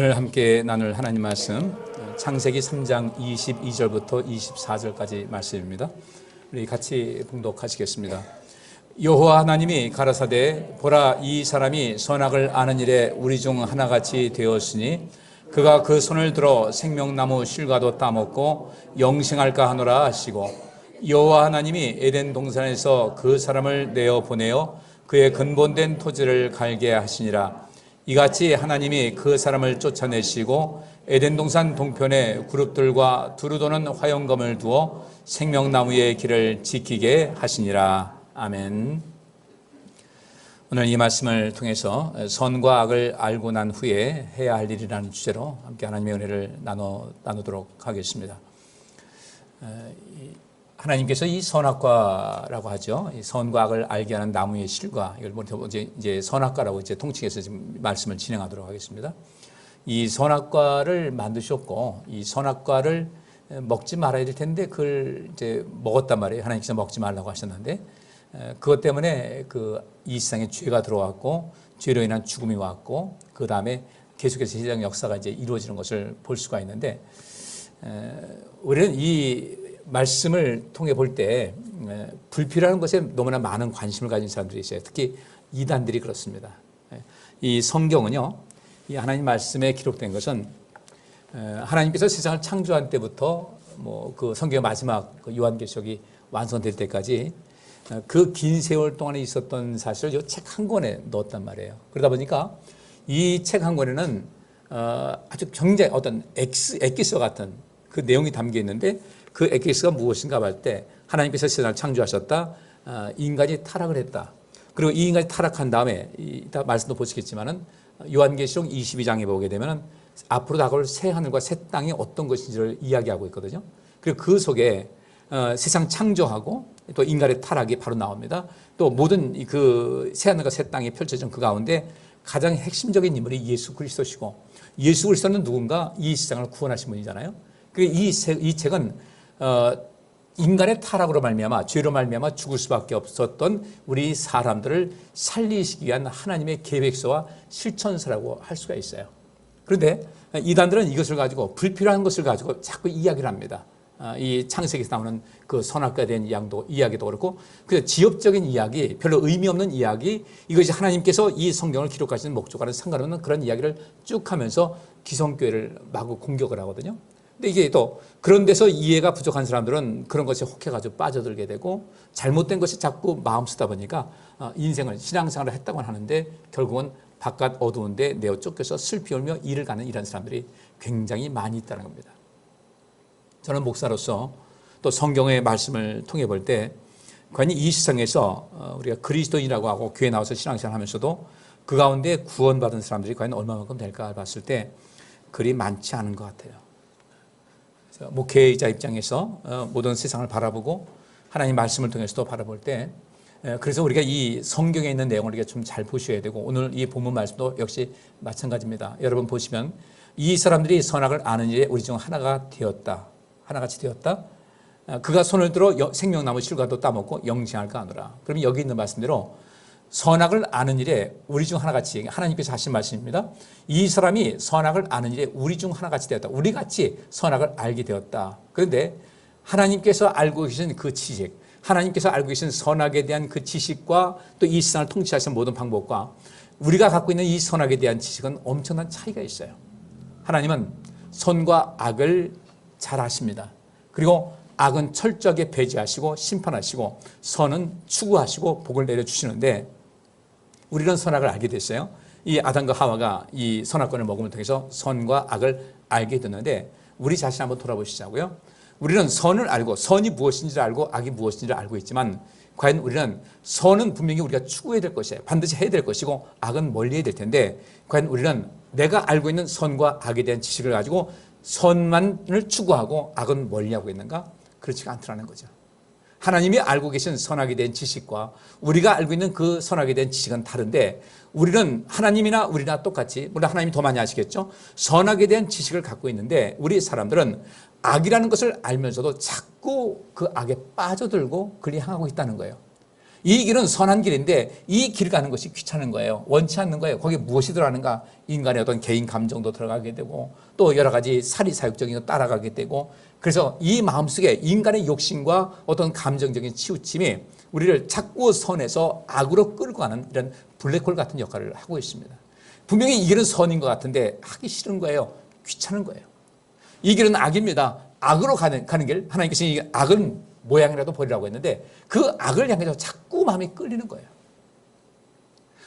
오늘 함께 나눌 하나님 말씀 창세기 3장 22절부터 24절까지 말씀입니다. 우리 같이 봉독하시겠습니다. 여호와 하나님이 가라사대 보라 이 사람이 선악을 아는 일에 우리 중 하나같이 되었으니 그가 그 손을 들어 생명나무 실과도 따먹고 영생할까 하노라 하시고 여호와 하나님이 에덴 동산에서 그 사람을 내어 보내어 그의 근본된 토지를 갈게 하시니라. 이같이 하나님이 그 사람을 쫓아내시고 에덴 동산 동편에 그룹들과 두루 도는 화영검을 두어 생명나무의 길을 지키게 하시니라. 아멘. 오늘 이 말씀을 통해서 선과 악을 알고 난 후에 해야 할 일이라는 주제로 함께 하나님의 은혜를 나누도록 하겠습니다. 하나님께서 이 선악과라고 하죠. 이 선과 악을 알게 하는 나무의 실과, 이걸 이제 선악과라고 이제 통칭해서 지금 말씀을 진행하도록 하겠습니다. 이 선악과를 만드셨고, 이 선악과를 먹지 말아야 될 텐데, 그걸 이제 먹었단 말이에요. 하나님께서 먹지 말라고 하셨는데, 그것 때문에 이 세상에 죄가 들어왔고, 죄로 인한 죽음이 왔고, 그 다음에 계속해서 세상 역사가 이제 이루어지는 것을 볼 수가 있는데, 우리는 이 말씀을 통해 볼 때 불필요한 것에 너무나 많은 관심을 가진 사람들이 있어요. 특히 이단들이 그렇습니다. 이 성경은요, 이 하나님 말씀에 기록된 것은 하나님께서 세상을 창조한 때부터 그 성경의 마지막 요한계시록이 완성될 때까지 그 긴 세월 동안에 있었던 사실을 이 책 한 권에 넣었단 말이에요. 그러다 보니까 이 책 한 권에는 아주 굉장히 어떤 엑기스와 같은 그 내용이 담겨 있는데, 그 엑기스가 무엇인가 할 때 하나님께서 세상을 창조하셨다, 인간이 타락을 했다, 그리고 이 인간이 타락한 다음에 이따 말씀도 보시겠지만은 요한계시록 22장에 보게 되면은 앞으로 다가올 새 하늘과 새 땅이 어떤 것인지를 이야기하고 있거든요. 그리고 그 속에 세상 창조하고 또 인간의 타락이 바로 나옵니다. 또 모든 그 새 하늘과 새 땅이 펼쳐진 그 가운데 가장 핵심적인 인물이 예수 그리스도시고, 예수 그리스도는 누군가 이 세상을 구원하신 분이잖아요. 이 책은 인간의 타락으로 말미암아, 죄로 말미암아 죽을 수밖에 없었던 우리 사람들을 살리시기 위한 하나님의 계획서와 실천서라고 할 수가 있어요. 그런데 이단들은 이것을 가지고, 불필요한 것을 가지고 자꾸 이야기를 합니다. 이 창세기에서 나오는 그 선악과에 대한 이야기도 그렇고, 그 지엽적인 이야기, 별로 의미 없는 이야기, 이것이 하나님께서 이 성경을 기록하시는 목적과는 상관없는 그런 이야기를 쭉 하면서 기성교회를 마구 공격을 하거든요. 근데 이게 또 그런 데서 이해가 부족한 사람들은 그런 것에 혹해가지고 빠져들게 되고, 잘못된 것이 자꾸 마음 쓰다 보니까 인생을, 신앙생활을 했다고 하는데 결국은 바깥 어두운데 내어 쫓겨서 슬피 울며 일을 가는 이런 사람들이 굉장히 많이 있다는 겁니다. 저는 목사로서 또 성경의 말씀을 통해 볼 때 과연 이 세상에서 우리가 그리스도인이라고 하고 교회 나와서 신앙생활 하면서도 그 가운데 구원받은 사람들이 과연 얼마만큼 될까 봤을 때 그리 많지 않은 것 같아요. 목회자 입장에서 모든 세상을 바라보고 하나님 말씀을 통해서도 바라볼 때, 그래서 우리가 이 성경에 있는 내용을 우리가 좀 잘 보셔야 되고, 오늘 이 본문 말씀도 역시 마찬가지입니다. 여러분 보시면 이 사람들이 선악을 아는 일에 우리 중 하나같이 되었다. 그가 손을 들어 생명나무 실과도 따먹고 영생할까 하노라. 그러면 여기 있는 말씀대로 선악을 아는 일에 우리 중 하나같이, 하나님께서 하신 말씀입니다. 이 사람이 선악을 아는 일에 우리 중 하나같이 되었다. 우리같이 선악을 알게 되었다. 그런데 하나님께서 알고 계신 그 지식, 하나님께서 알고 계신 선악에 대한 그 지식과 또 이 세상을 통치하시는 모든 방법과 우리가 갖고 있는 이 선악에 대한 지식은 엄청난 차이가 있어요. 하나님은 선과 악을 잘 아십니다. 그리고 악은 철저하게 배제하시고 심판하시고, 선은 추구하시고 복을 내려주시는데, 우리는 선악을 알게 됐어요. 이 아담과 하와가 이 선악과를 먹음을 통해서 선과 악을 알게 됐는데, 우리 자신 한번 돌아보시자고요. 우리는 선을 알고, 선이 무엇인지를 알고 악이 무엇인지를 알고 있지만, 과연 우리는 선은 분명히 우리가 추구해야 될 것이에요. 반드시 해야 될 것이고, 악은 멀리 해야 될 텐데, 과연 우리는 내가 알고 있는 선과 악에 대한 지식을 가지고 선만을 추구하고 악은 멀리하고 있는가? 그렇지가 않더라는 거죠. 하나님이 알고 계신 선악에 대한 지식과 우리가 알고 있는 그 선악에 대한 지식은 다른데, 우리는 하나님이나 우리나 똑같이, 물론 하나님이 더 많이 아시겠죠, 선악에 대한 지식을 갖고 있는데, 우리 사람들은 악이라는 것을 알면서도 자꾸 그 악에 빠져들고 그리 향하고 있다는 거예요. 이 길은 선한 길인데 이 길 가는 것이 귀찮은 거예요. 원치 않는 거예요. 거기에 무엇이 들어가는가? 인간의 어떤 개인 감정도 들어가게 되고 또 여러 가지 사리사욕적인 거 따라가게 되고, 그래서 이 마음속에 인간의 욕심과 어떤 감정적인 치우침이 우리를 자꾸 선에서 악으로 끌고 가는 이런 블랙홀 같은 역할을 하고 있습니다. 분명히 이 길은 선인 것 같은데 하기 싫은 거예요. 귀찮은 거예요. 이 길은 악입니다. 악으로 가는 길, 하나님께서 이 악은 모양이라도 버리라고 했는데 그 악을 향해서 자꾸 마음이 끌리는 거예요.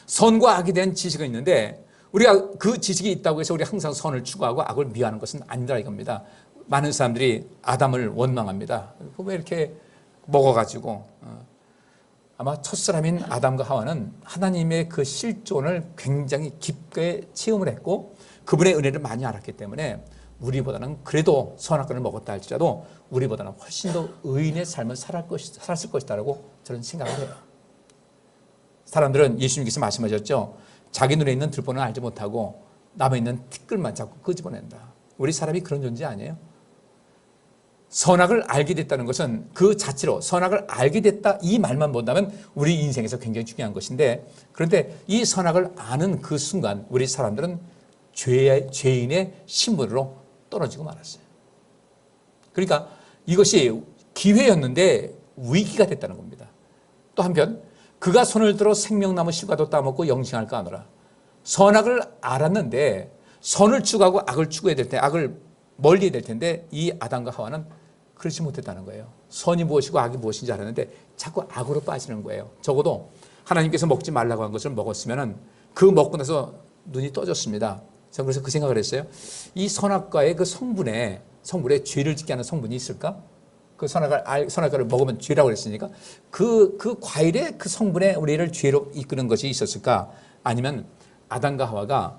선과 악에 대한 지식은 있는데 우리가 그 지식이 있다고 해서 우리 항상 선을 추구하고 악을 미워하는 것은 아니라 이겁니다. 많은 사람들이 아담을 원망합니다. 왜 이렇게 먹어가지고, 아마 첫사람인 아담과 하와는 하나님의 그 실존을 굉장히 깊게 체험을 했고 그분의 은혜를 많이 알았기 때문에 우리보다는 그래도 선악과를 먹었다 할지라도 우리보다는 훨씬 더 의인의 삶을 살았을 것이다라고 저는 생각을 해요. 사람들은 예수님께서 말씀하셨죠. 자기 눈에 있는 들보는 알지 못하고 남에 있는 티끌만 자꾸 끄집어낸다. 우리 사람이 그런 존재 아니에요? 선악을 알게 됐다는 것은 그 자체로 선악을 알게 됐다 이 말만 본다면 우리 인생에서 굉장히 중요한 것인데, 그런데 이 선악을 아는 그 순간 우리 사람들은 죄인의 신분으로 떨어지고 말았어요. 그러니까 이것이 기회였는데 위기가 됐다는 겁니다. 또 한편 그가 손을 들어 생명나무 실과도 따먹고 영생할까 하노라. 선악을 알았는데 선을 추구하고 악을 추구해야 될 때, 악을 멀리 해야 될 텐데 이 아담과 하와는 그렇지 못했다는 거예요. 선이 무엇이고 악이 무엇인지 알았는데 자꾸 악으로 빠지는 거예요. 적어도 하나님께서 먹지 말라고 한 것을 먹었으면 그 먹고 나서 눈이 떠졌습니다. 저는 그래서 그 생각을 했어요. 이 선악과의 그 성분에 죄를 짓게 하는 성분이 있을까? 그 선악과를 먹으면 죄라고 그랬으니까 그 과일의 그 성분에 우리를 죄로 이끄는 것이 있었을까? 아니면 아담과 하와가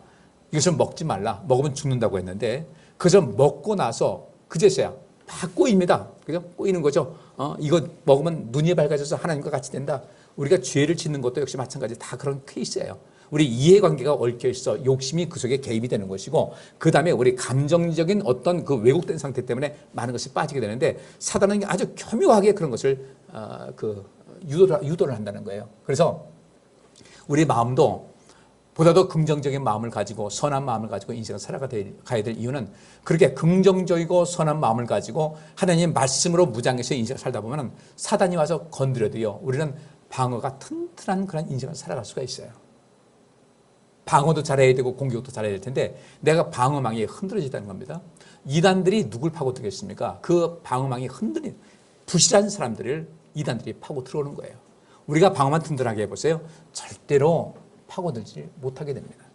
이것을 먹지 말라, 먹으면 죽는다고 했는데 그것을 먹고 나서 그제서야 다 꼬입니다. 그죠? 꼬이는 거죠. 이거 먹으면 눈이 밝아져서 하나님과 같이 된다. 우리가 죄를 짓는 것도 역시 마찬가지 다 그런 케이스예요. 우리 이해관계가 얽혀 있어 욕심이 그 속에 개입이 되는 것이고, 그 다음에 우리 감정적인 어떤 그 왜곡된 상태 때문에 많은 것이 빠지게 되는데 사단은 아주 교묘하게 그런 것을 유도를 한다는 거예요. 그래서 우리 마음도 보다 더 긍정적인 마음을 가지고 선한 마음을 가지고 인생을 살아가야 될 이유는, 그렇게 긍정적이고 선한 마음을 가지고 하나님 말씀으로 무장해서 인생을 살다 보면 사단이 와서 건드려도요 우리는 방어가 튼튼한 그런 인생을 살아갈 수가 있어요. 방어도 잘해야 되고 공격도 잘해야 될 텐데 내가 방어망이 흔들어진다는 겁니다. 이단들이 누굴 파고들겠습니까? 그 방어망이 흔들린 부실한 사람들을 이단들이 파고 들어오는 거예요. 우리가 방어만 든든하게 해보세요. 절대로 파고들지 못하게 됩니다.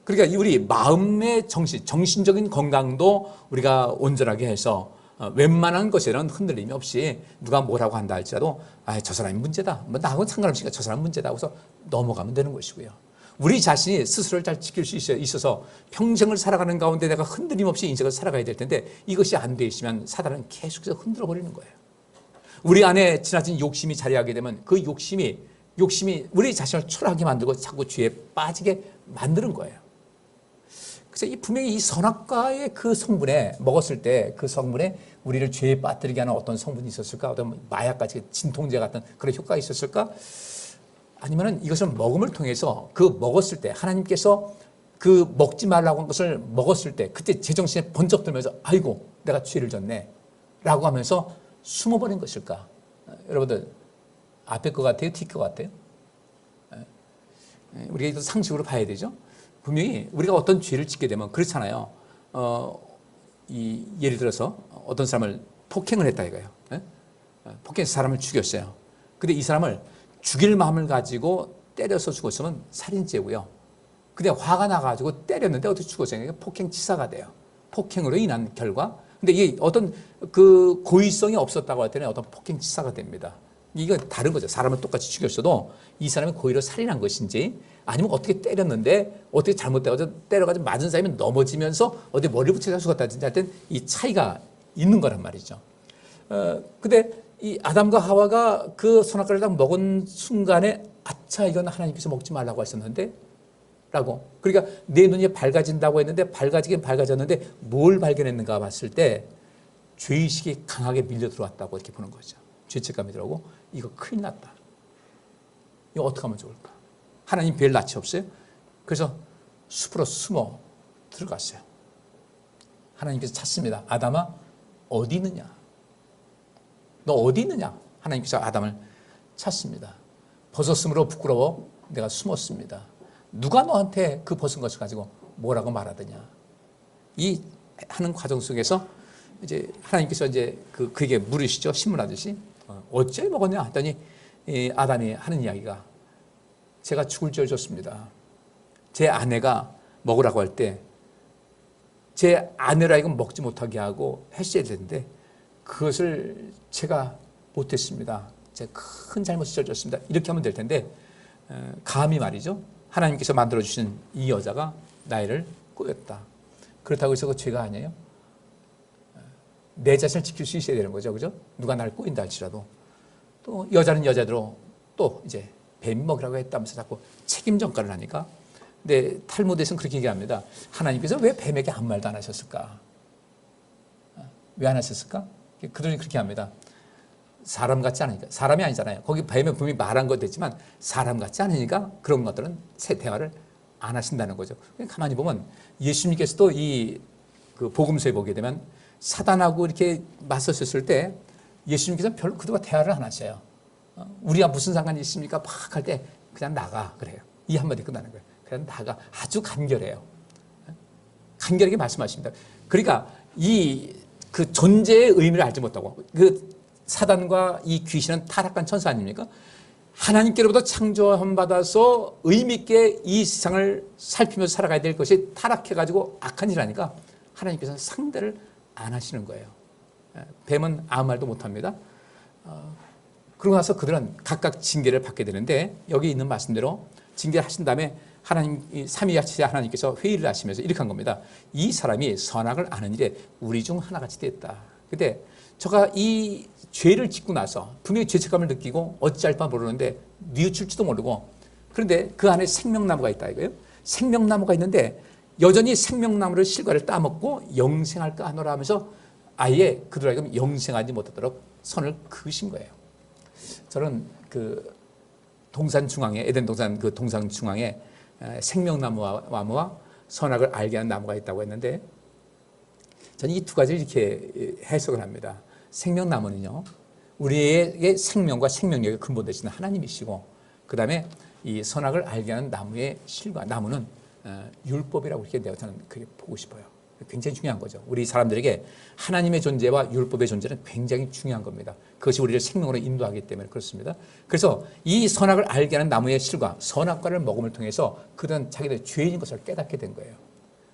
그러니까 우리 마음의 정신적인 건강도 우리가 온전하게 해서 웬만한 것에는 흔들림이 없이 누가 뭐라고 한다 할지라도 저 사람이 문제다, 뭐 나하고는 상관없으니까 저 사람은 문제다 하고서 넘어가면 되는 것이고요. 우리 자신이 스스로를 잘 지킬 수 있어서 평생을 살아가는 가운데 내가 흔들림 없이 인생을 살아가야 될 텐데 이것이 안 돼 있으면 사단은 계속해서 흔들어 버리는 거예요. 우리 안에 지나친 욕심이 자리하게 되면 그 욕심이 우리 자신을 초라하게 만들고 자꾸 죄에 빠지게 만드는 거예요. 그래서 분명히 이 선악과의 그 성분에 먹었을 때 그 성분에 우리를 죄에 빠뜨리게 하는 어떤 성분이 있었을까? 어떤 마약같이 진통제 같은 그런 효과가 있었을까? 아니면은 이것을 먹음을 통해서 그 먹었을 때 하나님께서 그 먹지 말라고 한 것을 먹었을 때 그때 제정신에 번쩍 들면서 아이고 내가 죄를 졌네 라고 하면서 숨어버린 것일까? 여러분들 앞에 것 같아요? 뒤 것 같아요? 우리가 상식으로 봐야 되죠. 분명히 우리가 어떤 죄를 짓게 되면 그렇잖아요. 예를 들어서 어떤 사람을 폭행을 했다 이거예요. 폭행해서 사람을 죽였어요. 근데 이 사람을 죽일 마음을 가지고 때려서 죽었으면 살인죄고요. 근데 화가 나가지고 때렸는데 어떻게 죽었어요? 폭행치사가 돼요. 폭행으로 인한 결과. 근데 이게 어떤 그 고의성이 없었다고 할 때는 어떤 폭행치사가 됩니다. 이거 다른 거죠. 사람을 똑같이 죽였어도 이 사람이 고의로 살인한 것인지 아니면 어떻게 때렸는데 어떻게 잘못돼서 때려가지고 맞은 사람이 넘어지면서 어디 머리를 붙여서 죽었다든지 할 땐 이 차이가 있는 거란 말이죠. 근데 이 아담과 하와가 그 선악과를 딱 먹은 순간에 아차 이건 하나님께서 먹지 말라고 하셨는데 라고, 그러니까 내 눈이 밝아진다고 했는데 밝아지긴 밝아졌는데 뭘 발견했는가 봤을 때 죄의식이 강하게 밀려 들어왔다고 이렇게 보는 거죠. 죄책감이 들어오고 이거 큰일 났다. 이거 어떻게 하면 좋을까? 하나님 별 낯이 없어요? 그래서 숲으로 숨어 들어갔어요. 하나님께서 찾습니다. 아담아, 어디 있느냐? 너 어디 있느냐? 하나님께서 아담을 찾습니다. 벗었으므로 부끄러워 내가 숨었습니다. 누가 너한테 그 벗은 것을 가지고 뭐라고 말하더냐? 이 하는 과정 속에서 이제 하나님께서 이제 그에게 물으시죠. 신문하듯이. 어째 먹었냐? 했더니 아담이 하는 이야기가 제가 죽을 죄를 졌습니다. 제 아내가 먹으라고 할 때 제 아내라 이건 먹지 못하게 하고 했어야 되는데 그것을 제가 못했습니다. 제가 큰 잘못을 저질렀습니다. 이렇게 하면 될 텐데 감히 말이죠. 하나님께서 만들어주신 이 여자가 나이를 꼬였다. 그렇다고 해서 그 죄가 아니에요. 내 자신을 지킬 수 있어야 되는 거죠. 그죠? 누가 나를 꼬인다 할지라도. 또 여자는 여자대로 또 이제 뱀 먹으라고 했다면서 자꾸 책임 전가를 하니까. 근데 탈무드에서는 그렇게 얘기합니다. 하나님께서 왜 뱀에게 아무 말도 안 하셨을까? 왜 안 하셨을까? 그들이 그렇게 합니다. 사람 같지 않으니까. 사람이 아니잖아요. 거기 뱀에 분명히 말한 것도 있지만 사람 같지 않으니까 그런 것들은 새 대화를 안 하신다는 거죠. 가만히 보면 예수님께서도 그 복음서에 보게 되면 사단하고 이렇게 맞서셨을 때 예수님께서 별로 그들과 대화를 안 하셔요. 우리가 무슨 상관이 있습니까? 막 할 때 그냥 나가 그래요. 이 한마디 끝나는 거예요. 그냥 나가. 아주 간결해요. 간결하게 말씀하십니다. 그러니까 그 존재의 의미를 알지 못하고 그 사단과 이 귀신은 타락한 천사 아닙니까? 하나님께로부터 창조함 받아서 의미 있게 이 세상을 살피면서 살아가야 될 것이 타락해가지고 악한 일하니까 하나님께서는 상대를 안 하시는 거예요. 뱀은 아무 말도 못합니다. 그러고 나서 그들은 각각 징계를 받게 되는데 여기 있는 말씀대로 징계를 하신 다음에 하나님, 삼위일체 하나님께서 회의를 하시면서 이렇게 한 겁니다. 이 사람이 선악을 아는 일에 우리 중 하나같이 됐다. 근데 저가 이 죄를 짓고 나서 분명히 죄책감을 느끼고 어찌할 바 모르는데 뉘우칠지도 모르고 그런데 그 안에 생명나무가 있다 이거예요. 생명나무가 있는데 여전히 생명나무를 실과를 따먹고 영생할까 하노라 하면서 아예 그들에게 영생하지 못하도록 선을 그으신 거예요. 저는 그 동산 중앙에 에덴 동산 그 동산 중앙에 생명나무와 선악을 알게 하는 나무가 있다고 했는데 저는 이 두 가지를 이렇게 해석을 합니다. 생명나무는요, 우리에게 생명과 생명력의 근본 되시는 하나님이시고, 그 다음에 이 선악을 알게 하는 나무의 실과 나무는 율법이라고 이렇게 내가 저는 그게 보고 싶어요. 굉장히 중요한 거죠. 우리 사람들에게 하나님의 존재와 율법의 존재는 굉장히 중요한 겁니다. 그것이 우리를 생명으로 인도하기 때문에 그렇습니다. 그래서 이 선악을 알게 하는 나무의 실과 선악과를 먹음을 통해서 그들은 자기들의 죄인인 것을 깨닫게 된 거예요.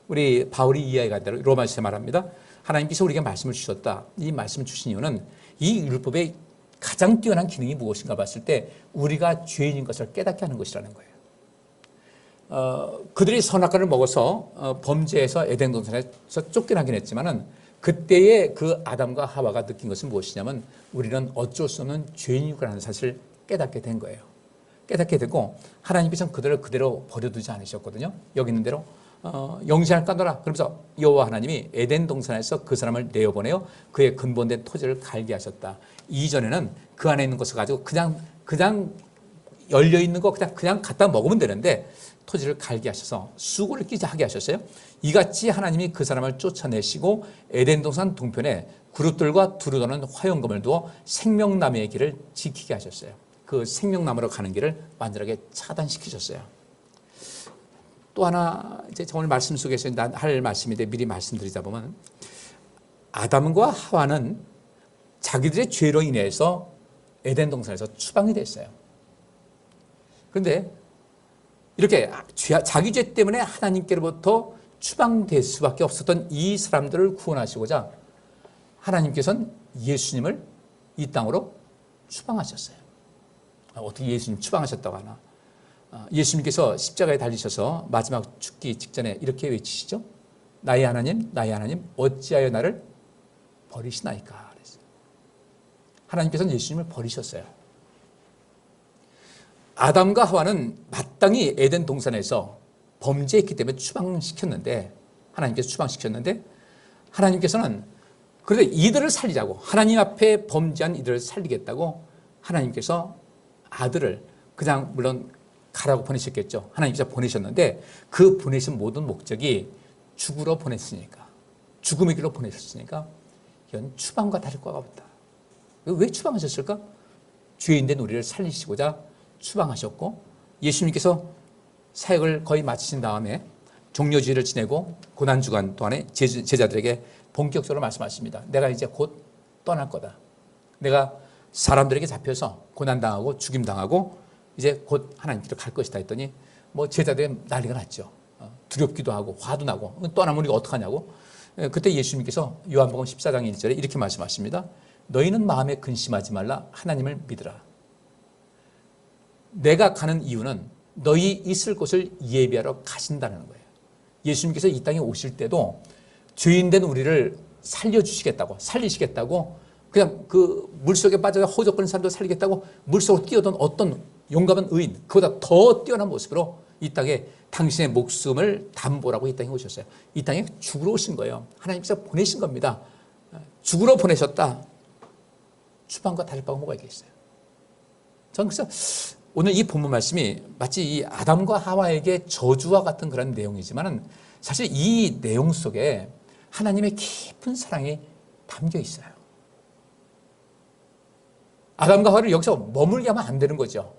우리 바울이 이야기한 대로 로마서에 말합니다. 하나님께서 우리에게 말씀을 주셨다. 이 말씀을 주신 이유는 이 율법의 가장 뛰어난 기능이 무엇인가 봤을 때 우리가 죄인인 것을 깨닫게 하는 것이라는 거예요. 그들이 선악과를 먹어서 범죄해서 에덴 동산에서 쫓겨나긴 했지만은 그때의 그 아담과 하와가 느낀 것은 무엇이냐면 우리는 어쩔 수 없는 죄인이라는 사실을 깨닫게 된 거예요. 깨닫게 되고 하나님께서는 그들을 그대로 버려두지 않으셨거든요. 여기 있는 대로 영생할까 하노라. 그러면서 여호와 하나님이 에덴 동산에서 그 사람을 내어보내어 그의 근본된 토지를 갈게 하셨다. 이전에는 그 안에 있는 것을 가지고 그냥 열려 있는 거 그냥 갖다 먹으면 되는데 토지를 갈게 하셔서 수고를 끼게 하게 하셨어요. 이같이 하나님이 그 사람을 쫓아내시고 에덴 동산 동편에 그룹들과 두루 도는 화용검을 두어 생명나무의 길을 지키게 하셨어요. 그 생명나무로 가는 길을 완전하게 차단시키셨어요. 또 하나 이제 오늘 말씀 속에서 할 말씀인데 미리 말씀드리자 보면 아담과 하와는 자기들의 죄로 인해서 에덴 동산에서 추방이 됐어요. 그런데 이렇게 자기 죄 때문에 하나님께로부터 추방될 수밖에 없었던 이 사람들을 구원하시고자 하나님께서는 예수님을 이 땅으로 추방하셨어요. 어떻게 예수님 추방하셨다고 하나? 예수님께서 십자가에 달리셔서 마지막 죽기 직전에 이렇게 외치시죠. 나의 하나님, 나의 하나님, 어찌하여 나를 버리시나이까? 그랬어요. 하나님께서는 예수님을 버리셨어요. 아담과 하와는 마땅히 에덴 동산에서 범죄했기 때문에 추방시켰는데 하나님께서 추방시켰는데 하나님께서는 그런데 이들을 살리자고, 하나님 앞에 범죄한 이들을 살리겠다고 하나님께서 아들을 그냥 물론 가라고 보내셨겠죠. 하나님께서 보내셨는데 그 보내신 모든 목적이 죽으러 보냈으니까, 죽음의 길로 보내셨으니까 이건 추방과 다를 바가 없다. 왜 추방하셨을까? 죄인된 우리를 살리시고자 추방하셨고, 예수님께서 사역을 거의 마치신 다음에 종려주의를 지내고 고난주간 동안에 제자들에게 본격적으로 말씀하십니다. 내가 이제 곧 떠날 거다. 내가 사람들에게 잡혀서 고난당하고 죽임당하고 이제 곧 하나님께로 갈 것이다 했더니 뭐 제자들이 난리가 났죠. 두렵기도 하고 화도 나고 떠나면 우리가 어떡하냐고. 그때 예수님께서 요한복음 14장 1절에 이렇게 말씀하십니다. 너희는 마음에 근심하지 말라. 하나님을 믿으라. 내가 가는 이유는 너희 있을 곳을 예비하러 가신다는 거예요. 예수님께서 이 땅에 오실 때도 죄인된 우리를 살리시겠다고 그냥 그 물속에 빠져 허우적거리는 사람들 살리겠다고 물속으로 뛰어든 어떤 용감한 의인, 그보다 더 뛰어난 모습으로 이 땅에 당신의 목숨을 담보라고 이 땅에 오셨어요. 이 땅에 죽으러 오신 거예요. 하나님께서 보내신 겁니다. 죽으러 보내셨다. 추방과 다를 바가 뭐가 있겠어요? 저는 그래서 오늘 이 본문 말씀이 마치 이 아담과 하와에게 저주와 같은 그런 내용이지만은 사실 이 내용 속에 하나님의 깊은 사랑이 담겨 있어요. 아담과 하와를 여기서 머물게 하면 안 되는 거죠.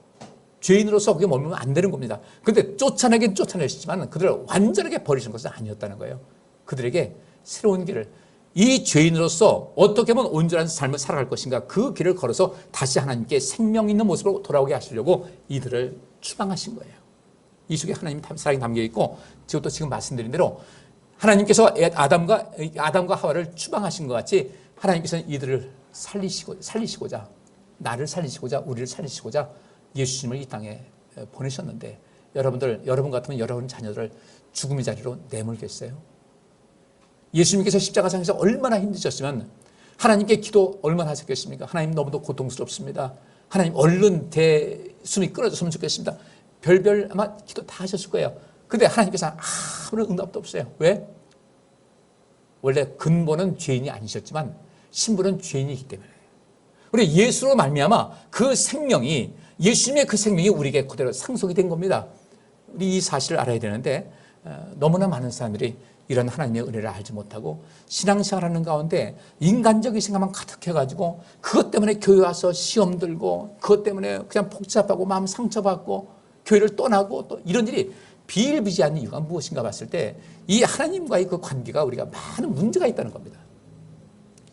죄인으로서 거기에 머물면 안 되는 겁니다. 그런데 쫓아내긴 쫓아내시지만 그들을 완전하게 버리신 것은 아니었다는 거예요. 그들에게 새로운 길을, 이 죄인으로서 어떻게 하면 온전한 삶을 살아갈 것인가, 그 길을 걸어서 다시 하나님께 생명 있는 모습으로 돌아오게 하시려고 이들을 추방하신 거예요. 이 속에 하나님의 사랑이 담겨 있고, 지금도 지금 말씀드린 대로 하나님께서 아담과 하와를 추방하신 것 같이 하나님께서는 이들을 살리시고자, 나를 살리시고자, 우리를 살리시고자 예수님을 이 땅에 보내셨는데, 여러분 같으면 여러분 자녀들을 죽음의 자리로 내몰겠어요? 예수님께서 십자가상에서 얼마나 힘드셨으면 하나님께 기도 얼마나 하셨겠습니까? 하나님 너무도 고통스럽습니다. 하나님 얼른 숨이 끊어졌으면 좋겠습니다. 별별 아마 기도 다 하셨을 거예요. 근데 하나님께서 아무런 응답도 없어요. 왜? 원래 근본은 죄인이 아니셨지만 신분은 죄인이기 때문에. 우리 예수로 말미암아 그 생명이, 예수님의 그 생명이 우리에게 그대로 상속이 된 겁니다. 우리 이 사실을 알아야 되는데 너무나 많은 사람들이 이런 하나님의 은혜를 알지 못하고 신앙생활하는 가운데 인간적인 생각만 가득해가지고 그것 때문에 교회 와서 시험 들고 그것 때문에 그냥 복잡하고 마음 상처받고 교회를 떠나고 또 이런 일이 비일비재한 이유가 무엇인가 봤을 때 이 하나님과의 그 관계가 우리가 많은 문제가 있다는 겁니다.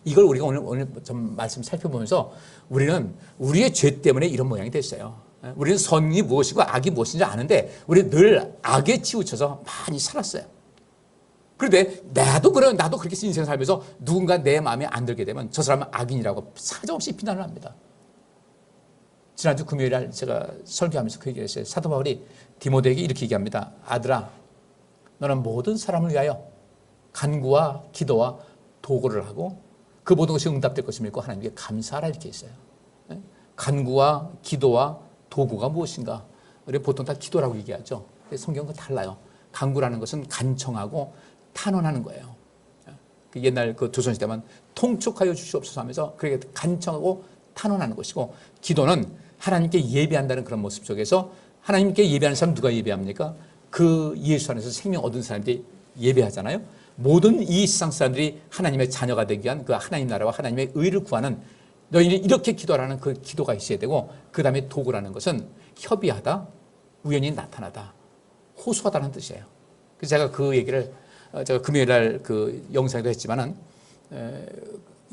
이걸 우리가 오늘 좀 말씀 살펴보면서 우리는 우리의 죄 때문에 이런 모양이 됐어요. 우리는 선이 무엇이고 악이 무엇인지 아는데 우리는 늘 악에 치우쳐서 많이 살았어요. 그런데 나도 그렇게 인생을 살면서 누군가 내 마음에 안 들게 되면 저 사람은 악인이라고 사정없이 비난을 합니다. 지난주 금요일날 제가 설교하면서 그 얘기를 했어요. 사도 바울이 디모데에게 이렇게 얘기합니다. 아들아, 너는 모든 사람을 위하여 간구와 기도와 도구를 하고 그 모든 것이 응답될 것을 믿고 하나님께 감사하라 이렇게 했어요. 간구와 기도와 도구가 무엇인가? 우리 보통 다 기도라고 얘기하죠. 성경과 달라요. 간구라는 것은 간청하고 탄원하는 거예요. 옛날 그 조선시대만 통촉하여 주시옵소서 하면서 그렇게 간청하고 탄원하는 것이고, 기도는 하나님께 예배한다는 그런 모습 속에서, 하나님께 예배하는 사람 누가 예배합니까? 그 예수 안에서 생명 얻은 사람들이 예배하잖아요. 모든 이 세상 사람들이 하나님의 자녀가 되기 위한 그 하나님 나라와 하나님의 의를 구하는, 너희는 이렇게 기도하라는 그 기도가 있어야 되고, 그 다음에 도구라는 것은 협의하다, 우연히 나타나다, 호소하다는 뜻이에요. 그래서 제가 그 얘기를 제가 금요일날 그 영상에도 했지만은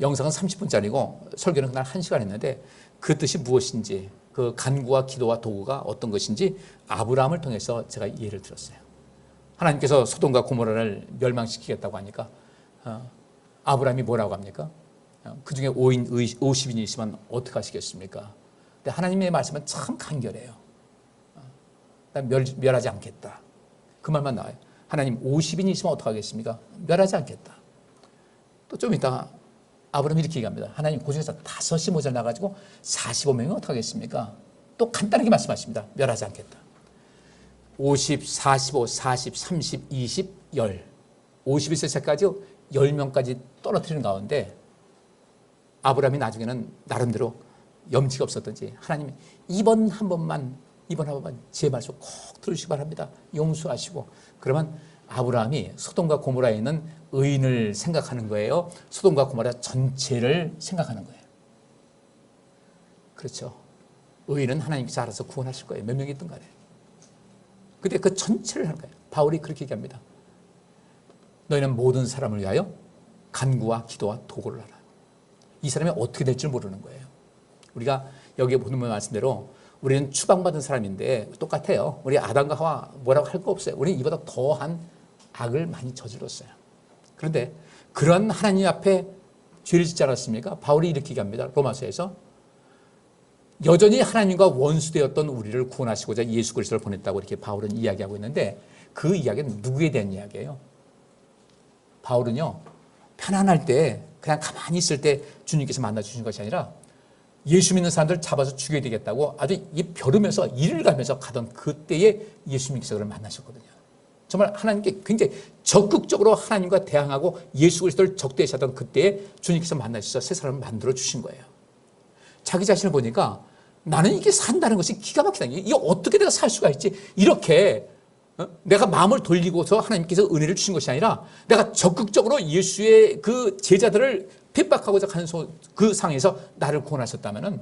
영상은 30분짜리고 설교는 그날 1시간 했는데 그 뜻이 무엇인지, 그 간구와 기도와 도구가 어떤 것인지 아브라함을 통해서 제가 이해를 들었어요. 하나님께서 소돔과 고모라를 멸망시키겠다고 하니까 아브라함이 뭐라고 합니까? 그 중에 50인이 있으면 어떻게 하시겠습니까? 근데 하나님의 말씀은 참 간결해요. 난 멸하지 않겠다. 그 말만 나와요. 하나님 50인이 있으면 어떻게 하겠습니까? 멸하지 않겠다. 또 좀 이따가 아브라함이 이렇게 얘기합니다. 하나님 그 중에서 5이 모자라가지고 45명이 어떻게 하겠습니까? 또 간단하게 말씀하십니다. 멸하지 않겠다. 50, 45, 40, 30, 20, 10. 51세까지 10명까지 떨어뜨리는 가운데 아브라함이 나중에는 나름대로 염치가 없었던지 하나님이 이번 한 번만 제 말씀 꼭 들으시기 바랍니다. 용서하시고, 그러면 아브라함이 소돔과 고모라에 있는 의인을 생각하는 거예요? 소돔과 고모라 전체를 생각하는 거예요? 그렇죠. 의인은 하나님께서 알아서 구원하실 거예요. 몇 명이 있든 간에. 근데 그 전체를 하는 거예요. 바울이 그렇게 얘기합니다. 너희는 모든 사람을 위하여 간구와 기도와 도구를 하라. 이 사람이 어떻게 될지 모르는 거예요. 우리가 여기에 보는 말씀대로 우리는 추방받은 사람인데 똑같아요. 우리 아담과 하와 뭐라고 할 거 없어요. 우리는 이보다 더한 악을 많이 저질렀어요. 그런데 그런 하나님 앞에 죄를 짓지 않았습니까? 바울이 이렇게 얘기합니다. 로마서에서 여전히 하나님과 원수되었던 우리를 구원하시고자 예수 그리스도를 보냈다고 이렇게 바울은 이야기하고 있는데, 그 이야기는 누구에 대한 이야기예요? 바울은요, 편안할 때, 그냥 가만히 있을 때 주님께서 만나주신 것이 아니라 예수 믿는 사람들 잡아서 죽여야 되겠다고 아주 벼르면서 일을 가면서 가던 그때에 예수님께서 그를 만나셨거든요. 정말 하나님께 굉장히 적극적으로 하나님과 대항하고 예수 그리스도를 적대시하던 그때에 주님께서 만나셔서 새 사람을 만들어 주신 거예요. 자기 자신을 보니까 나는 이게 산다는 것이 기가 막히다. 이게 어떻게 내가 살 수가 있지? 이렇게 내가 마음을 돌리고서 하나님께서 은혜를 주신 것이 아니라 내가 적극적으로 예수의 그 제자들을 핍박하고자 하는 그 상황에서 나를 구원하셨다면은,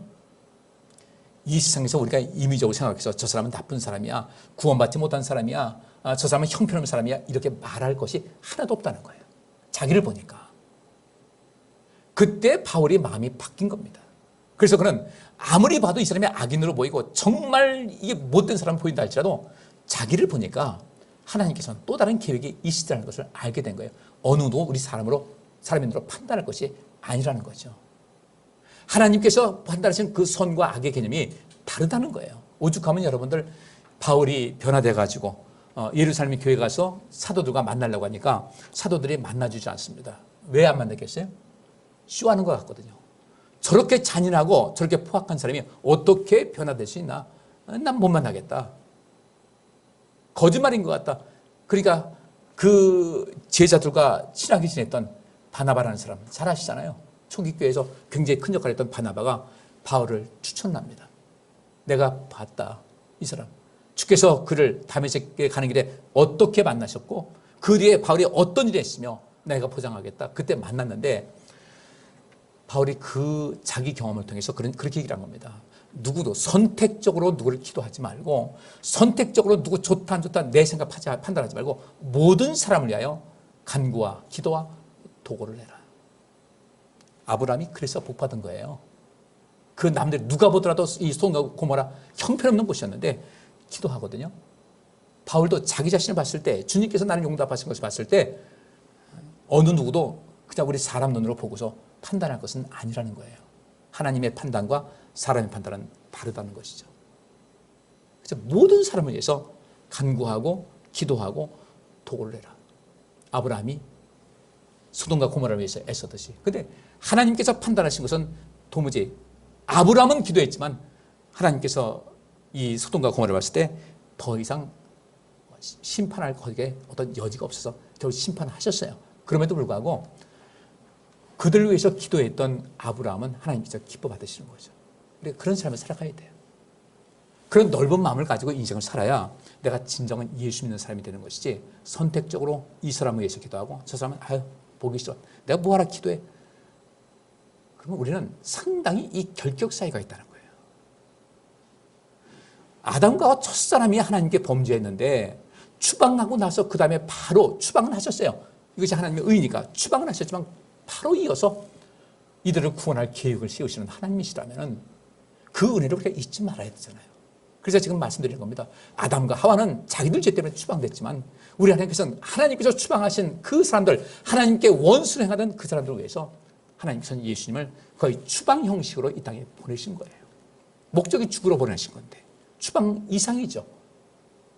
이 세상에서 우리가 임의적으로 생각해서 저 사람은 나쁜 사람이야, 구원받지 못한 사람이야, 저 사람은 형편없는 사람이야, 이렇게 말할 것이 하나도 없다는 거예요. 자기를 보니까. 그때 바울이 마음이 바뀐 겁니다. 그래서 그는 아무리 봐도 이 사람이 악인으로 보이고 정말 이게 못된 사람 보인다 할지라도 자기를 보니까 하나님께서는 또 다른 계획이 있으시다는 것을 알게 된 거예요. 어느 누구 우리 사람인으로 판단할 것이 아니라는 거죠. 하나님께서 판단하신 그 선과 악의 개념이 다르다는 거예요. 오죽하면 여러분들, 바울이 변화돼가지고 예루살렘 교회 가서 사도들과 만나려고 하니까 사도들이 만나주지 않습니다. 왜 안 만나겠어요? 쇼하는 것 같거든요. 저렇게 잔인하고 저렇게 포악한 사람이 어떻게 변화될 수 있나? 난 못 만나겠다. 거짓말인 것 같다. 그러니까 그 제자들과 친하게 지냈던 바나바라는 사람 잘 아시잖아요. 초기 교회에서 굉장히 큰 역할을 했던 바나바가 바울을 추천합니다. 내가 봤다. 이 사람. 주께서 그를 다메섹에 가는 길에 어떻게 만나셨고 그 뒤에 바울이 어떤 일을 했으며 내가 보장하겠다. 그때 만났는데 바울이 그 자기 경험을 통해서 그렇게 얘기를 한 겁니다. 누구도 선택적으로 누구를 기도하지 말고, 선택적으로 누구 좋다 안 좋다 내 생각 판단하지 말고, 모든 사람을 위하여 간구와 기도와 도구를 해라. 아브라함이 그래서 복받은 거예요. 그 남들 누가 보더라도 이 소돔과 고모라 형편없는 곳이었는데 기도하거든요. 바울도 자기 자신을 봤을 때, 주님께서 나를 용납하신 것을 봤을 때 어느 누구도 그냥 우리 사람 눈으로 보고서 판단할 것은 아니라는 거예요. 하나님의 판단과 사람의 판단은 다르다는 것이죠. 그래서 모든 사람을 위해서 간구하고 기도하고 도구를 해라. 아브라함이 소돔과 고모라를 위해서 애쓰듯이. 근데 하나님께서 판단하신 것은 도무지, 아브라함은 기도했지만 하나님께서 이 소돔과 고모라를 봤을 때 더 이상 심판할 거기에 어떤 여지가 없어서 결국 심판하셨어요. 그럼에도 불구하고 그들을 위해서 기도했던 아브라함은 하나님께서 기뻐 받으시는 거죠. 우리가 그런 삶을 살아가야 돼요. 그런 넓은 마음을 가지고 인생을 살아야 내가 진정한 예수 믿는 사람이 되는 것이지, 선택적으로 이 사람을 위해서 기도하고 저 사람은 아유 보기 싫어, 내가 뭐하라 기도해. 그러면 우리는 상당히 이 결격 사이가 있다는 거예요. 아담과 첫사람이 하나님께 범죄했는데 추방하고 나서 그 다음에 바로 추방을 하셨어요. 이것이 하나님의 의니까 추방을 하셨지만 바로 이어서 이들을 구원할 계획을 세우시는 하나님이시라면 그 은혜를 우리가 잊지 말아야 되잖아요. 그래서 지금 말씀드리는 겁니다. 아담과 하와는 자기들 죄 때문에 추방됐지만 우리 하나님께서는 하나님께서 추방하신 그 사람들, 하나님께 원수를 행하던 그 사람들을 위해서 하나님께서는 예수님을 거의 추방 형식으로 이 땅에 보내신 거예요. 목적이 죽으러 보내신 건데 추방 이상이죠.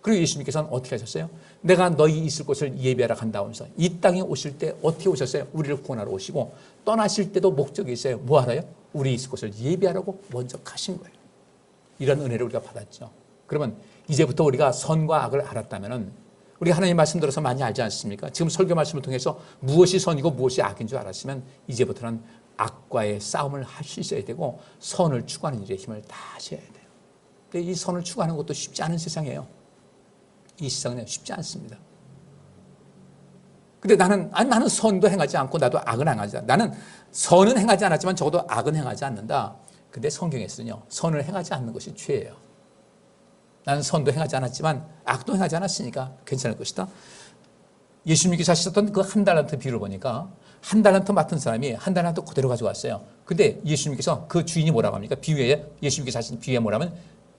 그리고 예수님께서는 어떻게 하셨어요? 내가 너희 있을 곳을 예비하러 간다 하면서 이 땅에 오실 때 어떻게 오셨어요? 우리를 구원하러 오시고 떠나실 때도 목적이 있어요. 뭐 하러요? 우리 있을 곳을 예비하라고 먼저 가신 거예요. 이런 은혜를 우리가 받았죠. 그러면 이제부터 우리가 선과 악을 알았다면 우리가 하나님 말씀 들어서 많이 알지 않습니까? 지금 설교 말씀을 통해서 무엇이 선이고 무엇이 악인 줄 알았으면 이제부터는 악과의 싸움을 할 수 있어야 되고 선을 추구하는 일에 힘을 다하셔야 돼요. 근데 이 선을 추구하는 것도 쉽지 않은 세상이에요. 이 세상은 쉽지 않습니다. 근데 나는 선도 행하지 않고 나도 악은 행하지 않아. 나는 선은 행하지 않았지만 적어도 악은 행하지 않는다. 근데 성경에서는요, 선을 행하지 않는 것이 죄예요. 나는 선도 행하지 않았지만 악도 행하지 않았으니까 괜찮을 것이다. 예수님께서 하셨던 그 한 달란트 비유를 보니까 한 달란트 맡은 사람이 한 달란트 그대로 가져갔어요. 근데 예수님께서 그 주인이 뭐라고 합니까? 비유에, 예수님께서 하신 비유에 뭐라면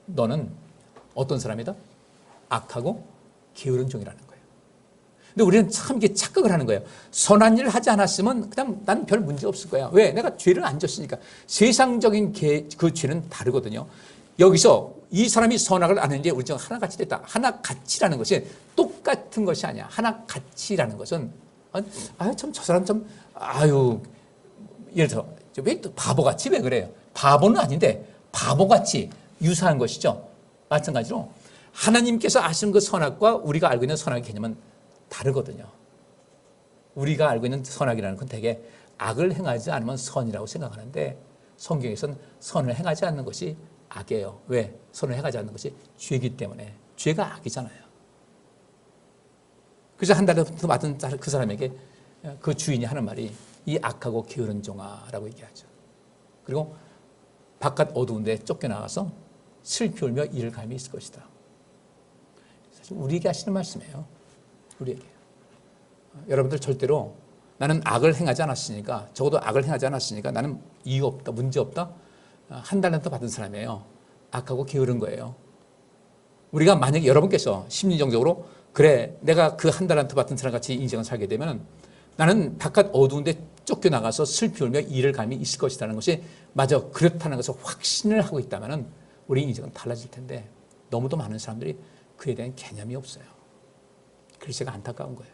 너는 어떤 사람이다? 악하고 게으른 종이라는 거예요. 근데 우리는 참 이게 착각을 하는 거예요. 선한 일을 하지 않았으면 그냥 난 별 문제 없을 거야. 왜? 내가 죄를 안 졌으니까. 세상적인 그 죄는 다르거든요. 여기서 이 사람이 선악을 안 했는데 우리 지금 하나같이 됐다. 하나같이라는 것이 똑같은 것이 아니야. 하나같이라는 것은 참 저 사람 좀 예를 들어 왜 또 바보같이 왜 그래요? 바보는 아닌데 바보같이 유사한 것이죠. 마찬가지로 하나님께서 아시는 그 선악과 우리가 알고 있는 선악의 개념은 다르거든요. 우리가 알고 있는 선악이라는 건 되게 악을 행하지 않으면 선이라고 생각하는데 성경에서는 선을 행하지 않는 것이 악이에요. 왜? 선을 행하지 않는 것이 죄이기 때문에. 죄가 악이잖아요. 그래서 한 달부터 맡은 그 사람에게 그 주인이 하는 말이 이 악하고 게으른 종아라고 얘기하죠. 그리고 바깥 어두운데 쫓겨나가서 슬피 울며 이를 감이 있을 것이다. 사실 우리에게 하시는 말씀이에요. 우리에게. 여러분들 절대로 나는 악을 행하지 않았으니까, 적어도 악을 행하지 않았으니까 나는 이유 없다, 문제 없다. 한 달란트 받은 사람이에요. 악하고 게으른 거예요. 우리가 만약에 여러분께서 심리적으로 그래 내가 그 한 달란트 받은 사람 같이 인생을 살게 되면 나는 바깥 어두운데 쫓겨나가서 슬피 울며 이를 감이 있을 것이라는 것이 마저 그렇다는 것을 확신을 하고 있다면 우리 인생은 달라질 텐데 너무도 많은 사람들이 그에 대한 개념이 없어요. 그래서 제가 안타까운 거예요.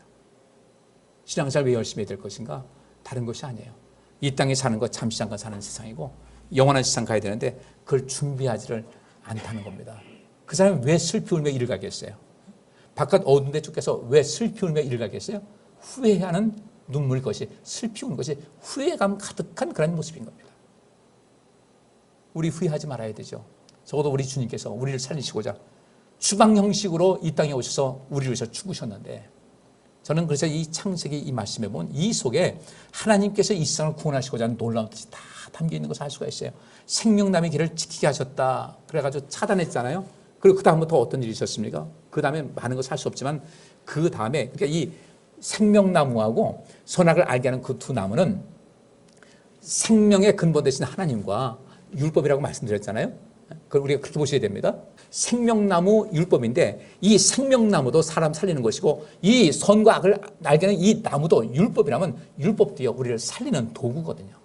신앙생활 왜 열심히 해야 될 것인가? 다른 것이 아니에요. 이 땅에 사는 것 잠시 잠깐 사는 세상이고 영원한 세상 가야 되는데 그걸 준비하지를 않다는 겁니다. 그 사람이 왜 슬피 울며 이를 가겠어요? 바깥 어두운 데 쫓겨서 왜 슬피 울며 이를 가겠어요? 후회하는 눈물 것이, 슬피 우는 것이 후회감 가득한 그런 모습인 겁니다. 우리 후회하지 말아야 되죠. 적어도 우리 주님께서 우리를 살리시고자 추방 형식으로 이 땅에 오셔서 우리를 위해서 죽으셨는데 저는 그래서 이 창세기 이 말씀에 보면 이 속에 하나님께서 이 세상을 구원하시고자 하는 놀라운 뜻이 다 담겨 있는 것을 알 수가 있어요. 생명나무의 길을 지키게 하셨다. 그래가지고 차단했잖아요. 그리고 그 다음부터 어떤 일이 있었습니까? 그 다음에 많은 것을 할 수 없지만 그 다음에 그러니까 이 생명나무하고 선악을 알게 하는 그 두 나무는 생명의 근본 되신 하나님과 율법이라고 말씀드렸잖아요. 그걸 우리가 그렇게 보셔야 됩니다. 생명나무 율법인데 이 생명나무도 사람 살리는 것이고 이 선과 악을 알게 하는 이 나무도 율법이라면 율법도요 우리를 살리는 도구거든요.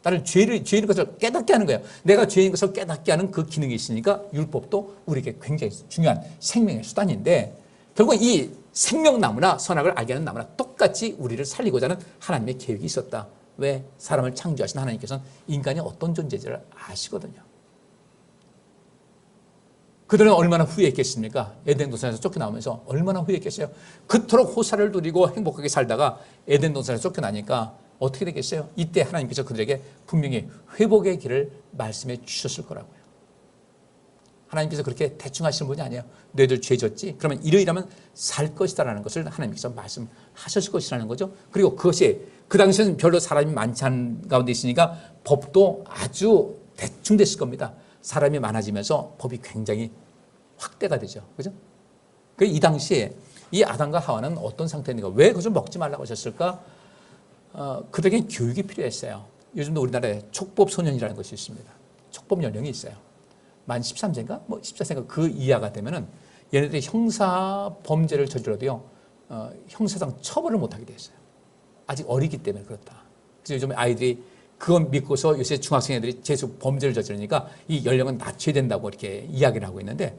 나를 죄인 것을 깨닫게 하는 거예요. 내가 죄인 것을 깨닫게 하는 그 기능이 있으니까 율법도 우리에게 굉장히 중요한 생명의 수단인데 결국 이 생명나무나 선악을 알게 하는 나무나 똑같이 우리를 살리고자 하는 하나님의 계획이 있었다. 왜? 사람을 창조하신 하나님께서는 인간이 어떤 존재인지를 아시거든요. 그들은 얼마나 후회했겠습니까? 에덴 동산에서 쫓겨나오면서 얼마나 후회했겠어요? 그토록 호사를 누리고 행복하게 살다가 에덴 동산에서 쫓겨나니까 어떻게 되겠어요? 이때 하나님께서 그들에게 분명히 회복의 길을 말씀해 주셨을 거라고요. 하나님께서 그렇게 대충 하시는 분이 아니에요. 너희들 죄 졌지? 그러면 이러이러면 살 것이다라는 것을 하나님께서 말씀하셨을 것이라는 거죠. 그리고 그것이 그 당시에는 별로 사람이 많지 않은 가운데 있으니까 법도 아주 대충 됐을 겁니다. 사람이 많아지면서 법이 굉장히 확대가 되죠. 그죠? 이 당시에 이 아담과 하와는 어떤 상태인가? 왜 그것을 먹지 말라고 하셨을까? 그들에게 교육이 필요했어요. 요즘도 우리나라에 촉법 소년이라는 것이 있습니다. 촉법 연령이 있어요. 만 13세인가? 14세인가? 그 이하가 되면은 얘네들이 형사 범죄를 저질러도요, 형사상 처벌을 못하게 돼 있어요. 아직 어리기 때문에 그렇다. 그래서 요즘 아이들이 그건 믿고서 요새 중학생 애들이 계속 범죄를 저지르니까 이 연령은 낮춰야 된다고 이렇게 이야기를 하고 있는데,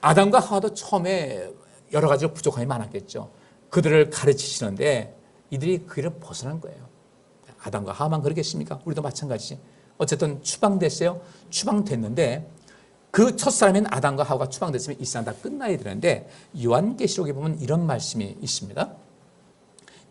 아담과 하와도 처음에 여러 가지로 부족함이 많았겠죠. 그들을 가르치시는데 이들이 그 길을 벗어난 거예요. 아담과 하와만 그러겠습니까? 우리도 마찬가지지. 어쨌든 추방됐어요. 추방됐는데 그 첫사람인 아담과 하와가 추방됐으면 이 세상 다 끝나야 되는데 요한계시록에 보면 이런 말씀이 있습니다.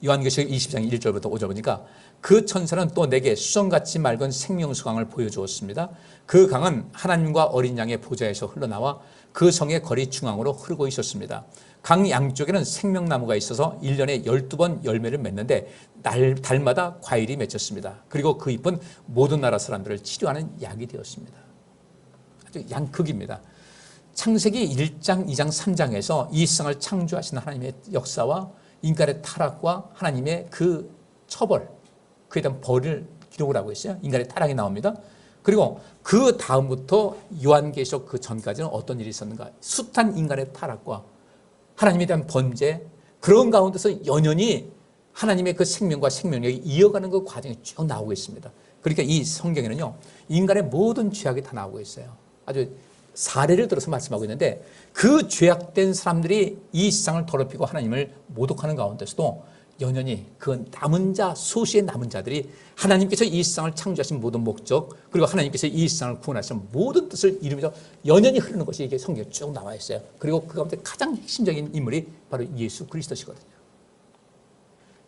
요한계시록 20장 1절부터 5절 보니까 그 천사는 또 내게 수정같이 맑은 생명수 강을 보여주었습니다. 그 강은 하나님과 어린 양의 보좌에서 흘러나와 그 성의 거리 중앙으로 흐르고 있었습니다. 강 양쪽에는 생명나무가 있어서 1년에 12번 열매를 맺는데 달마다 과일이 맺혔습니다. 그리고 그 잎은 모든 나라 사람들을 치료하는 약이 되었습니다. 아주 양극입니다. 창세기 1장, 2장, 3장에서 이 세상을 창조하신 하나님의 역사와 인간의 타락과 하나님의 그 처벌, 그에 대한 벌을 기록을 하고 있어요. 인간의 타락이 나옵니다. 그리고 그 다음부터 요한계시록 그 전까지는 어떤 일이 있었는가? 숱한 인간의 타락과 하나님에 대한 번제, 그런 가운데서 연연히 하나님의 그 생명과 생명력이 이어가는 그 과정이 쭉 나오고 있습니다. 그러니까 이 성경에는요, 인간의 모든 죄악이 다 나오고 있어요. 아주 사례를 들어서 말씀하고 있는데, 그 죄악된 사람들이 이 세상을 더럽히고 하나님을 모독하는 가운데서도 연연히 그 남은 자, 소수의 남은 자들이 하나님께서 이 세상을 창조하신 모든 목적, 그리고 하나님께서 이 세상을 구원하신 모든 뜻을 이루면서 연연히 흐르는 것이 이게 성경에 쭉 나와 있어요. 그리고 그 가운데 가장 핵심적인 인물이 바로 예수 그리스도시거든요.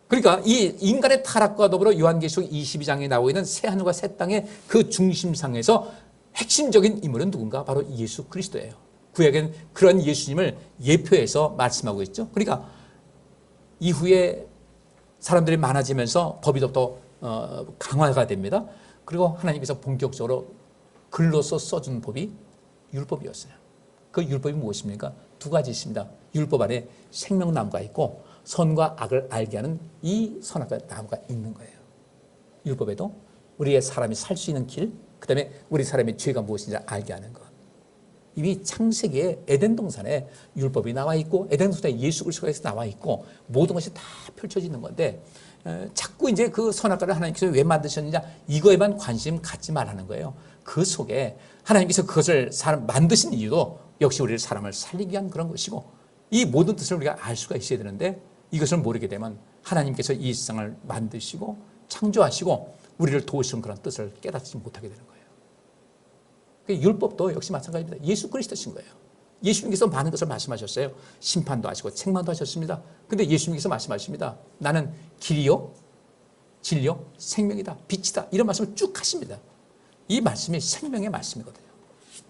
그러니까 이 인간의 타락과 더불어 요한계시록 22장에 나오고 있는 새하늘과 새 땅의 그 중심상에서 핵심적인 인물은 누군가? 바로 예수 그리스도예요. 구약에는 그런 예수님을 예표해서 말씀하고 있죠. 그러니까 이후에 사람들이 많아지면서 법이 더 강화가 됩니다. 그리고 하나님께서 본격적으로 글로서 써준 법이 율법이었어요. 그 율법이 무엇입니까? 두 가지 있습니다. 율법 안에 생명나무가 있고 선과 악을 알게 하는 이 선악과 나무가 있는 거예요. 율법에도 우리의 사람이 살 수 있는 길, 그 다음에 우리 사람의 죄가 무엇인지 알게 하는 것. 이미 창세기에 에덴 동산에 율법이 나와 있고 에덴 동산에 예수 그리스도가 나와 있고 모든 것이 다 펼쳐지는 건데, 자꾸 이제 그 선악과를 하나님께서 왜 만드셨느냐, 이거에만 관심 갖지 말라는 거예요. 그 속에 하나님께서 그것을 만드신 이유도 역시 우리를 사람을 살리기 위한 그런 것이고, 이 모든 뜻을 우리가 알 수가 있어야 되는데, 이것을 모르게 되면 하나님께서 이 세상을 만드시고 창조하시고 우리를 도우시는 그런 뜻을 깨닫지 못하게 되는 거예요. 율법도 역시 마찬가지입니다. 예수 그리스도신 거예요. 예수님께서 많은 것을 말씀하셨어요. 심판도 하시고 책망도 하셨습니다. 근데 예수님께서 말씀하십니다. 나는 길이요, 진리요, 생명이다, 빛이다. 이런 말씀을 쭉 하십니다. 이 말씀이 생명의 말씀이거든요.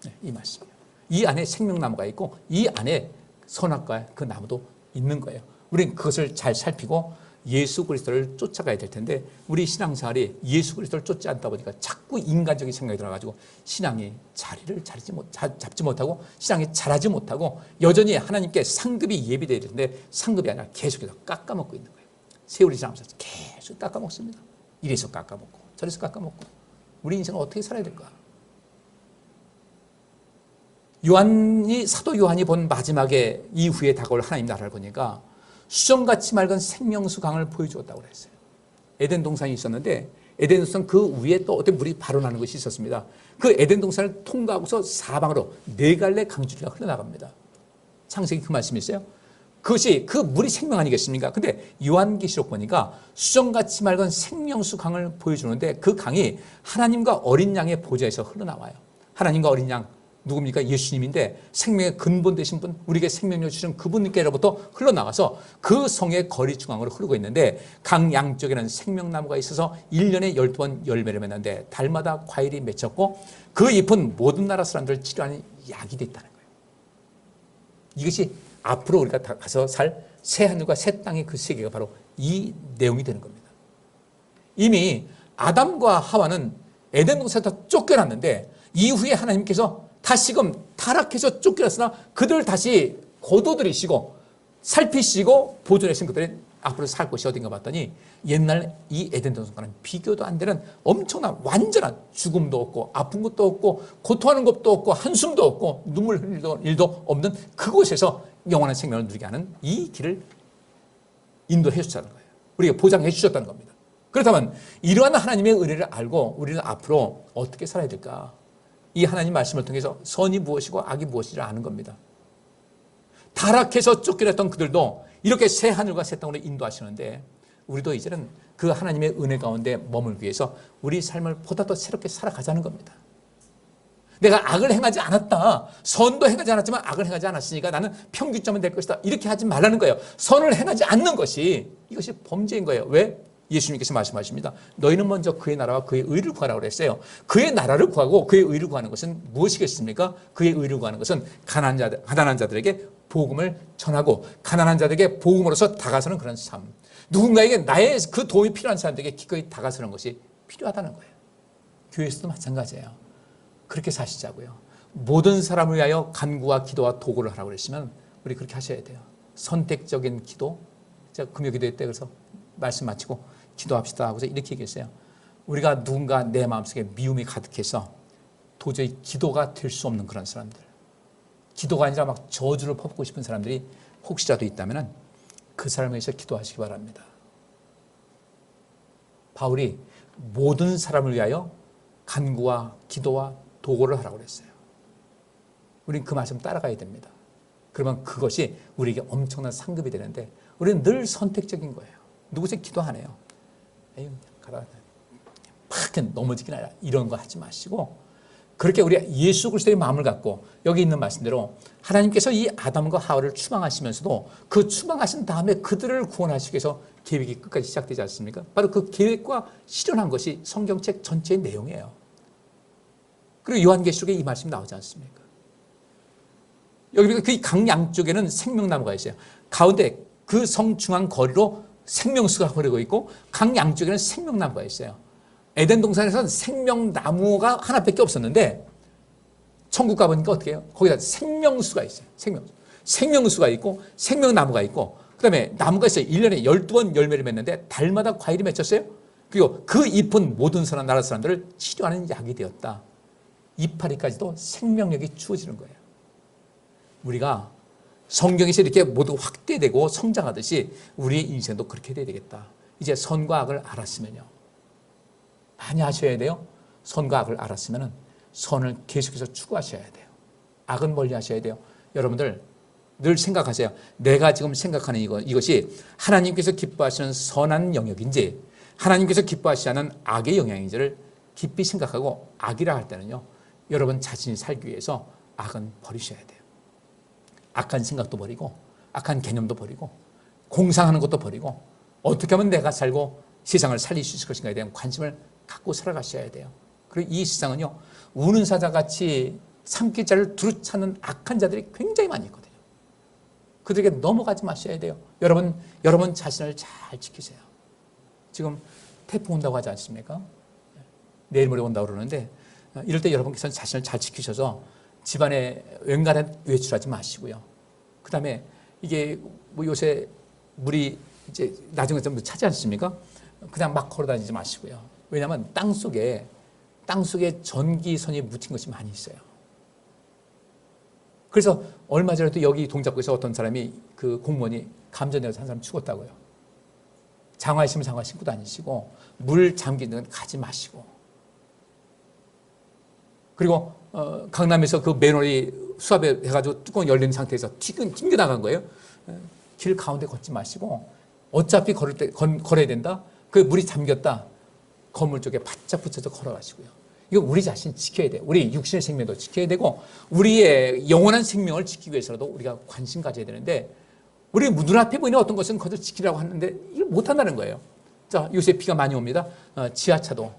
네, 이 말씀이요. 이 안에 생명나무가 있고 이 안에 선악과 그 나무도 있는 거예요. 우리는 그것을 잘 살피고 예수 그리스도를 쫓아가야 될 텐데, 우리 신앙생활이 예수 그리스도를 쫓지 않다 보니까 자꾸 인간적인 생각이 들어가지고 신앙이 자리를 잡지 못하고 신앙이 자라지 못하고 여전히 하나님께 상급이 예비되어야 되는데 상급이 아니라 계속해서 깎아먹고 있는 거예요. 세월이 지나면서 계속 깎아먹습니다. 이래서 깎아먹고 저래서 깎아먹고 우리 인생은 어떻게 살아야 될까? 사도 요한이 본 마지막에 이후에 다가올 하나님 나라를 보니까 수정같이 맑은 생명수 강을 보여주었다고 그랬어요. 에덴 동산이 있었는데 에덴 동산 그 위에 또 어떤 물이 발원하는 것이 있었습니다. 그 에덴 동산을 통과하고서 사방으로 네 갈래 강줄기가 흘러나갑니다. 창세기 그 말씀이 있어요. 그것이 그 물이 생명 아니겠습니까? 근데 요한계시록 보니까 수정같이 맑은 생명수 강을 보여주는데 그 강이 하나님과 어린 양의 보좌에서 흘러나와요. 하나님과 어린 양 누굽니까? 예수님인데 생명의 근본 되신 분, 우리에게 생명을 주신 그분께로부터 흘러나가서 그 성의 거리 중앙으로 흐르고 있는데, 강 양쪽에는 생명나무가 있어서 1년에 12번 열매를 맺는데 달마다 과일이 맺혔고 그 잎은 모든 나라 사람들을 치료하는 약이 됐다는 거예요. 이것이 앞으로 우리가 가서 살 새하늘과 새 땅의 그 세계가 바로 이 내용이 되는 겁니다. 이미 아담과 하와는 에덴 동산에서 쫓겨났는데 이후에 하나님께서 다시금 타락해서 쫓겨났으나 그들을 다시 거둬들이시고 살피시고 보존하신 그들의 앞으로 살 곳이 어딘가 봤더니 옛날 이 에덴 동산과는 비교도 안 되는 엄청난 완전한 죽음도 없고 아픈 것도 없고 고통하는 것도 없고 한숨도 없고 눈물 흘릴 일도 없는 그곳에서 영원한 생명을 누리게 하는 이 길을 인도해 주셨다는 거예요. 우리가 보장해 주셨다는 겁니다. 그렇다면 이러한 하나님의 은혜를 알고 우리는 앞으로 어떻게 살아야 될까? 이 하나님 말씀을 통해서 선이 무엇이고 악이 무엇인지를 아는 겁니다. 타락해서 쫓겨났던 그들도 이렇게 새 하늘과 새 땅으로 인도하시는데 우리도 이제는 그 하나님의 은혜 가운데 머물기 위해서 우리 삶을 보다 더 새롭게 살아가자는 겁니다. 내가 악을 행하지 않았다. 선도 행하지 않았지만 악을 행하지 않았으니까 나는 평균점은 될 것이다. 이렇게 하지 말라는 거예요. 선을 행하지 않는 것이 이것이 범죄인 거예요. 왜? 예수님께서 말씀하십니다. 너희는 먼저 그의 나라와 그의 의를 구하라고 그랬어요. 그의 나라를 구하고 그의 의를 구하는 것은 무엇이겠습니까? 그의 의를 구하는 것은 가난한 자들에게 복음을 전하고 가난한 자들에게 복음으로서 다가서는 그런 삶. 누군가에게 나의 그 도움이 필요한 사람들에게 기꺼이 다가서는 것이 필요하다는 거예요. 교회에서도 마찬가지예요. 그렇게 사시자고요. 모든 사람을 위하여 간구와 기도와 도구를 하라고 그랬으면 우리 그렇게 하셔야 돼요. 선택적인 기도. 제가 금요 기도회 때 그래서 말씀 마치고 기도합시다 하고서 이렇게 얘기했어요. 우리가 누군가 내 마음속에 미움이 가득해서 도저히 기도가 될 수 없는 그런 사람들, 기도가 아니라 막 저주를 퍼붓고 싶은 사람들이 혹시라도 있다면 그 사람에 대해서 기도하시기 바랍니다. 바울이 모든 사람을 위하여 간구와 기도와 도구를 하라고 그랬어요. 우리는 그 말씀 따라가야 됩니다. 그러면 그것이 우리에게 엄청난 상급이 되는데 우리는 늘 선택적인 거예요. 누구세요? 기도 안 해요. 에휴, 가다가 팍 넘어지긴 하라. 이런 거 하지 마시고 그렇게 우리 예수 그리스도의 마음을 갖고 여기 있는 말씀대로 하나님께서 이 아담과 하와를 추방하시면서도 그 추방하신 다음에 그들을 구원하시기 위해서 계획이 끝까지 시작되지 않습니까? 바로 그 계획과 실현한 것이 성경책 전체의 내용이에요. 그리고 요한계시록에 이 말씀이 나오지 않습니까? 여기 그 강 양쪽에는 생명나무가 있어요. 가운데 그 성 중앙 거리로 생명수가 흐르고 있고 강 양쪽에는 생명나무가 있어요. 에덴 동산에서는 생명나무가 하나밖에 없었는데 천국 가보니까 어떻게 해요? 거기다 생명수가 있어요. 생명수가 있고 생명나무가 있고 그다음에 나무가 있어요. 1년에 12번 열매를 맺는데 달마다 과일이 맺혔어요. 그리고 그 잎은 모든 선한 나라 사람들을 치료하는 약이 되었다. 이파리까지도 생명력이 주어지는 거예요. 우리가 성경에서 이렇게 모두 확대되고 성장하듯이 우리의 인생도 그렇게 돼야 되겠다. 이제 선과 악을 알았으면요. 많이 하셔야 돼요. 선과 악을 알았으면 선을 계속해서 추구하셔야 돼요. 악은 멀리 하셔야 돼요. 여러분들 늘 생각하세요. 내가 지금 생각하는 이것이 하나님께서 기뻐하시는 선한 영역인지 하나님께서 기뻐하시지 않은 악의 영향인지를 깊이 생각하고 악이라 할 때는요. 여러분 자신이 살기 위해서 악은 버리셔야 돼요. 악한 생각도 버리고 악한 개념도 버리고 공상하는 것도 버리고 어떻게 하면 내가 살고 세상을 살릴 수 있을 것인가에 대한 관심을 갖고 살아가셔야 돼요. 그리고 이 세상은요. 우는 사자같이 삼킬자를 두루 찾는 악한 자들이 굉장히 많이 있거든요. 그들에게 넘어가지 마셔야 돼요. 여러분 자신을 잘 지키세요. 지금 태풍 온다고 하지 않습니까? 내일 모레 온다고 그러는데 이럴 때 여러분께서는 자신을 잘 지키셔서 집안에 웬간한 외출하지 마시고요. 그 다음에 이게 뭐 요새 물이 이제 나중에 좀 차지 않습니까? 그냥 막 걸어 다니지 마시고요. 왜냐하면 땅 속에 전기선이 묻힌 것이 많이 있어요. 그래서 얼마 전에도 여기 동작구에서 어떤 사람이 그 공무원이 감전되어서 한 사람 죽었다고요. 장화 있으면 장화 신고 다니시고 물 잠기는 건 가지 마시고 그리고 강남에서 그 맨홀이 수압에 해가지고 뚜껑 열린 상태에서 튕겨나간 거예요. 길 가운데 걷지 마시고 어차피 걸어야 된다. 그 물이 잠겼다. 건물 쪽에 바짝 붙여서 걸어가시고요. 이거 우리 자신 지켜야 돼요. 우리 육신의 생명도 지켜야 되고 우리의 영원한 생명을 지키기 위해서라도 우리가 관심 가져야 되는데 우리 눈앞에 보이는 어떤 것은 그것을 지키라고 하는데 이걸 못한다는 거예요. 자, 요새 비가 많이 옵니다. 지하차도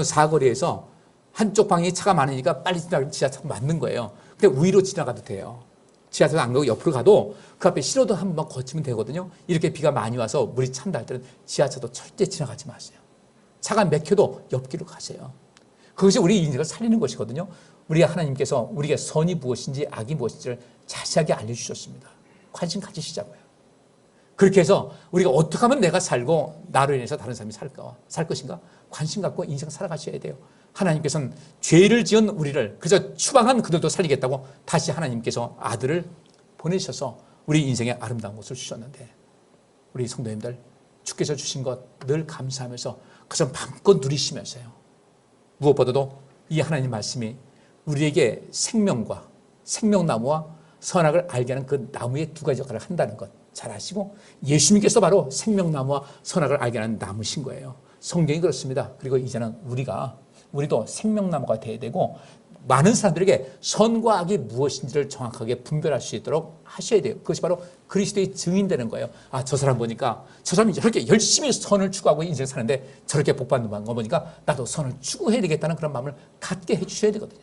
사거리에서 한쪽 방에 차가 많으니까 빨리 지하차도 맞는 거예요. 근데 위로 지나가도 돼요. 지하차도 안 가고 옆으로 가도 그 앞에 신호도 한 번만 거치면 되거든요. 이렇게 비가 많이 와서 물이 찬다 할 때는 지하차도 절대 지나가지 마세요. 차가 막혀도 옆길로 가세요. 그것이 우리 인생을 살리는 것이거든요. 우리 하나님께서 우리가 선이 무엇인지 악이 무엇인지를 자세하게 알려주셨습니다. 관심 가지시자고요. 그렇게 해서 우리가 어떻게 하면 내가 살고 나로 인해서 다른 사람이 살 것인가 관심 갖고 인생 살아가셔야 돼요. 하나님께서는 죄를 지은 우리를 그저 추방한 그들도 살리겠다고 다시 하나님께서 아들을 보내셔서 우리 인생에 아름다운 것을 주셨는데 우리 성도님들 주께서 주신 것 늘 감사하면서 그것을 마음껏 누리시면서요. 무엇보다도 이 하나님 말씀이 우리에게 생명과 생명나무와 선악을 알게 하는 그 나무의 두 가지 역할을 한다는 것 잘 아시고 예수님께서 바로 생명나무와 선악을 알게 하는 나무신 거예요. 성경이 그렇습니다. 그리고 이제는 우리도 생명나무가 돼야 되고 많은 사람들에게 선과 악이 무엇인지를 정확하게 분별할 수 있도록 하셔야 돼요. 그것이 바로 그리스도의 증인되는 거예요. 아, 저 사람 보니까 저 사람이 저렇게 열심히 선을 추구하고 인생 사는데 저렇게 복받는 거 보니까 나도 선을 추구해야 되겠다는 그런 마음을 갖게 해주셔야 되거든요.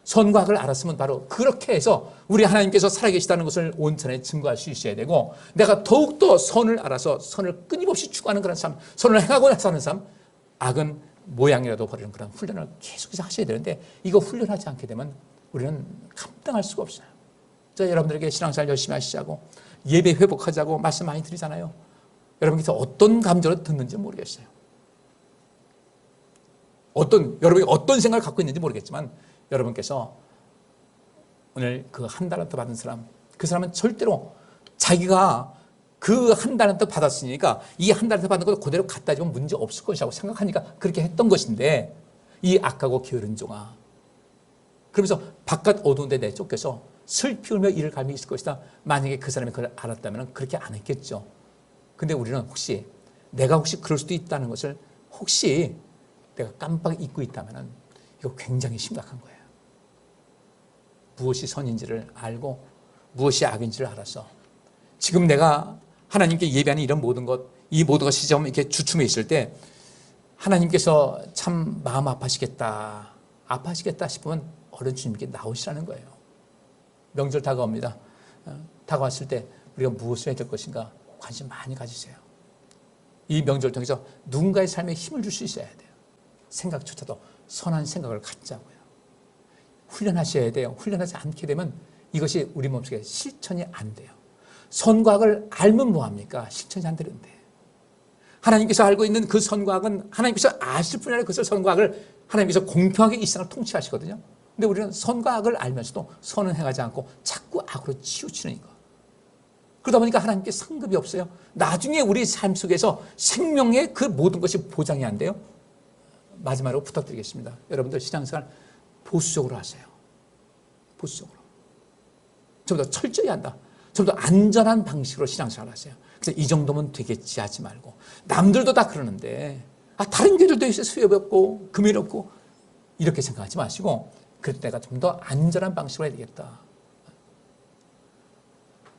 선과 악을 알았으면 바로 그렇게 해서 우리 하나님께서 살아계시다는 것을 온전히 증거할 수 있어야 되고, 내가 더욱더 선을 알아서 선을 끊임없이 추구하는 그런 삶, 선을 행하고 사는 삶, 악은 모양이라도 버리는 그런 훈련을 계속해서 하셔야 되는데, 이거 훈련하지 않게 되면 우리는 감당할 수가 없어요. 저 여러분들에게 신앙생활 열심히 하시자고, 예배 회복하자고 말씀 많이 드리잖아요. 여러분께서 어떤 감정으로 듣는지 모르겠어요. 여러분이 어떤 생각을 갖고 있는지 모르겠지만, 여러분께서 오늘 그 한 달란트 받은 사람, 그 사람은 절대로 자기가 그 한 달란트 받았으니까 이 한 달란트 받은 걸 그대로 갖다 주면 문제 없을 것이라고 생각하니까 그렇게 했던 것인데, 이 악하고 게으른 종아, 그러면서 바깥 어두운 데 내쫓겨서 슬피 울며 이를 갈미 있을 것이다. 만약에 그 사람이 그걸 알았다면 그렇게 안 했겠죠. 근데 우리는 내가 그럴 수도 있다는 것을 혹시 내가 깜빡 잊고 있다면 이거 굉장히 심각한 거예요. 무엇이 선인지를 알고 무엇이 악인지를 알아서 지금 내가 하나님께 예배하는 이런 모든 것, 이 모든 것이 좀 이렇게 주춤해 있을 때 하나님께서 참 마음 아파하시겠다 싶으면 얼른 주님께 나오시라는 거예요. 명절 다가옵니다. 다가왔을 때 우리가 무엇을 해야 될 것인가 관심 많이 가지세요. 이 명절 통해서 누군가의 삶에 힘을 줄 수 있어야 돼요. 생각조차도 선한 생각을 갖자고요. 훈련하셔야 돼요. 훈련하지 않게 되면 이것이 우리 몸속에 실천이 안 돼요. 선과 악을 알면 뭐합니까? 실천이 안 되는데. 하나님께서 알고 있는 그 선과 악은 하나님께서 아실 뿐 아니라 그 선과 악을 하나님께서 공평하게 이 세상을 통치하시거든요. 근데 우리는 선과 악을 알면서도 선은 행하지 않고 자꾸 악으로 치우치는 거. 그러다 보니까 하나님께 상급이 없어요. 나중에 우리 삶 속에서 생명의 그 모든 것이 보장이 안 돼요. 마지막으로 부탁드리겠습니다. 여러분들 신앙생활 보수적으로 하세요. 보수적으로. 좀 더 철저히 한다. 좀 더 안전한 방식으로 신앙생활 하세요. 그래서 이 정도면 되겠지 하지 말고, 남들도 다 그러는데 다른 교회들도 있어요. 수협 없고 금일 없고, 이렇게 생각하지 마시고 그럴 때가 좀 더 안전한 방식으로 해야 되겠다.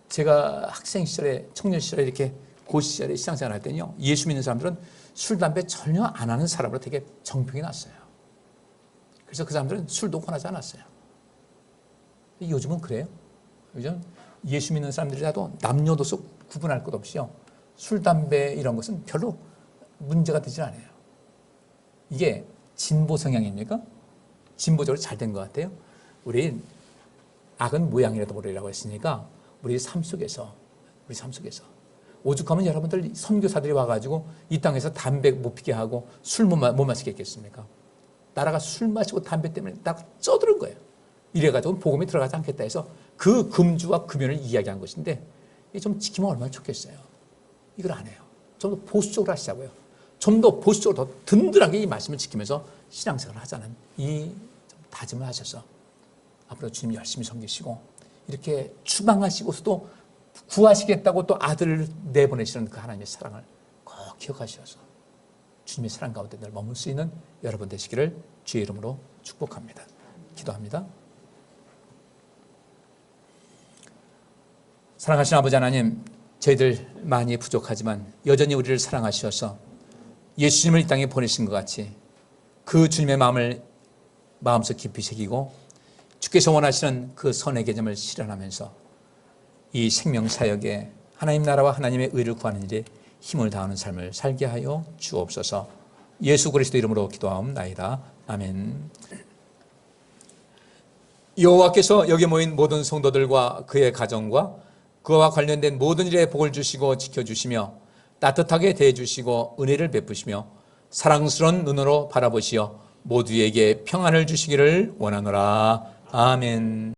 제가 학생 시절에, 청년 시절에 이렇게 고 시절에 신앙생활 할 때는요, 예수 믿는 사람들은 술, 담배 전혀 안 하는 사람으로 되게 정평이 났어요. 그래서 그 사람들은 술도 권하지 않았어요. 요즘은 그래요. 요즘 예수 믿는 사람들이라도 남녀노소 구분할 것 없이요, 술, 담배 이런 것은 별로 문제가 되질 않아요. 이게 진보 성향입니까? 진보적으로 잘 된 것 같아요. 우리 악은 모양이라도 모르라고 했으니까 우리 삶 속에서 오죽하면 여러분들 선교사들이 와가지고 이 땅에서 담배 못 피게 하고 술 못 마시게 했겠습니까? 나라가 술 마시고 담배 때문에 딱 쪄들은 거예요. 이래가지고 복음이 들어가지 않겠다 해서 그 금주와 금연을 이야기한 것인데, 이게 좀 지키면 얼마나 좋겠어요. 이걸 안 해요. 좀 더 보수적으로 하시자고요. 좀 더 보수적으로 더 든든하게 이 말씀을 지키면서 신앙생활을 하자는 이 다짐을 하셔서 앞으로 주님 열심히 섬기시고, 이렇게 추방하시고서도 구하시겠다고 또 아들을 내보내시는 그 하나님의 사랑을 꼭 기억하셔서 주님의 사랑 가운데 늘 머물 수 있는 여러분 되시기를 주의 이름으로 축복합니다. 기도합니다. 사랑하신 아버지 하나님, 저희들 많이 부족하지만 여전히 우리를 사랑하셔서 예수님을 이 땅에 보내신 것 같이 그 주님의 마음을 마음속 깊이 새기고 주께서 원하시는 그 선의 개념을 실현하면서 이 생명사역에 하나님 나라와 하나님의 의를 구하는 일에 힘을 다하는 삶을 살게 하여 주옵소서. 예수 그리스도 이름으로 기도하옵나이다. 아멘. 여호와께서 여기 모인 모든 성도들과 그의 가정과 그와 관련된 모든 일에 복을 주시고 지켜주시며 따뜻하게 대해주시고 은혜를 베푸시며 사랑스러운 눈으로 바라보시어 모두에게 평안을 주시기를 원하노라. 아멘.